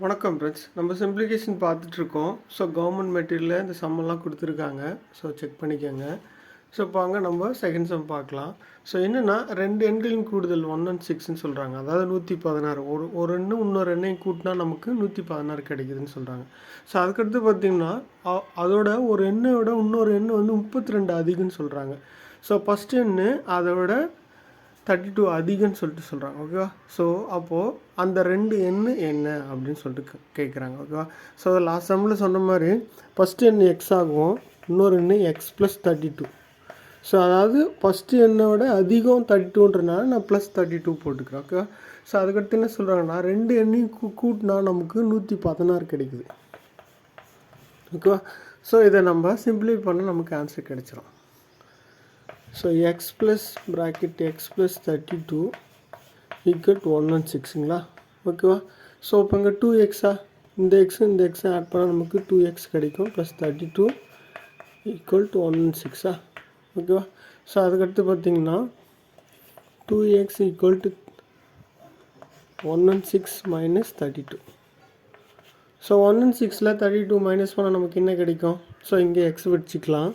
வணக்கம் ஃப்ரெண்ட்ஸ், நம்ம சிம்ப்ளிகேஷன் பார்த்துட்ருக்கோம். ஸோ கவர்மெண்ட் மெட்டீரியலில் இந்த சம்மெல்லாம் கொடுத்துருக்காங்க. ஸோ செக் பண்ணிக்கோங்க. ஸோ இப்போ அங்கே நம்ம செகண்ட் சம் பார்க்கலாம். ஸோ என்னென்னா 2 எண்களின் கூடுதல் 1 and 6ன்னு சொல்கிறாங்க. அதாவது 116. ஒரு எண்ணு இன்னொரு எண்ணையும் கூட்டினா நமக்கு 116 கிடைக்குதுன்னு சொல்கிறாங்க. ஸோ அதுக்கடுத்து பார்த்திங்கன்னா அதோட ஒரு எண்ணை விட இன்னொரு எண்ணு வந்து 32 அதிகம்னு சொல்கிறாங்க. ஸோ ஃபஸ்ட்டு எண்ணு அதை விட 32 அதிகம்னு சொல்கிறாங்க. ஓகேவா? ஸோ அப்போது அந்த 2 எண்ணு என்ன அப்படின்னு சொல்லிட்டு கேட்குறாங்க. ஓகேவா? ஸோ லாஸ்ட் சம்மில் சொன்ன மாதிரி ஃபஸ்ட்டு எண்ணு எக்ஸ் ஆகும், இன்னொரு எண்ணு எக்ஸ் ப்ளஸ் 32. ஸோ அதாவது ஃபஸ்ட்டு எண்ணோட அதிகம் 32ன்றனால நான் ப்ளஸ் 32 போட்டுக்கிறேன். ஓகேவா? ஸோ அதுக்கடுத்து என்ன சொல்கிறாங்கன்னா 2 எண்ணையும் கூட்டினா நமக்கு 116 கிடைக்குது. ஓகேவா? ஸோ இதை நம்ம சிம்பிளை பண்ண நமக்கு ஆன்சர் கிடைச்சிடும். So X plus bracket X plus 32 equal to 1 and 6ங்களா? ஓகேவா? ஸோ இப்போ இங்கே 2x இந்த எக்ஸை ஆட் பண்ணால் நமக்கு 2x கிடைக்கும் ப்ளஸ் 32 ஈக்குவல் டு 1 and 6. ஓகேவா? ஸோ அதுக்கடுத்து பார்த்திங்கன்னா 2x equal to 1 and 6 minus 32. So 1 and 6ல் 32 minus பண்ணால் நமக்கு என்ன கிடைக்கும்? ஸோ இங்கே எக்ஸ் வச்சுக்கலாம்.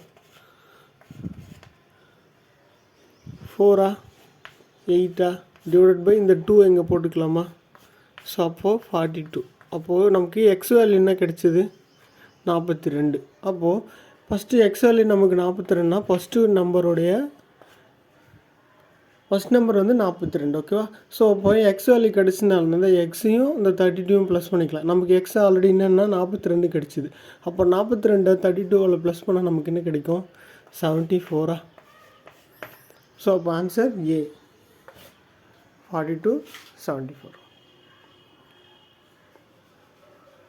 4 8 டிவைட் பை இந்த 2 எங்கே போட்டுக்கலாமா? ஸோ அப்போது 42. அப்போது நமக்கு எக்ஸ் வேல்யூ என்ன கிடைச்சிது? 42. அப்போது ஃபஸ்ட்டு எக்ஸ் வேல்யூ நமக்கு 42னா ஃபஸ்ட்டு நம்பர் வந்து 42. ஓகேவா? ஸோ அப்போ எக்ஸ் வேல்யூ கிடச்சினால இந்த எக்ஸையும் இந்த 32 ப்ளஸ் பண்ணிக்கலாம். நமக்கு எக்ஸ் ஆல்ரெடி என்னென்னா 42 கிடச்சிது. அப்போ 42 32வில் ப்ளஸ் பண்ணால் நமக்கு என்ன கிடைக்கும்? 74. ஸோ அப்போ ஆன்சர் ஏ 42 74.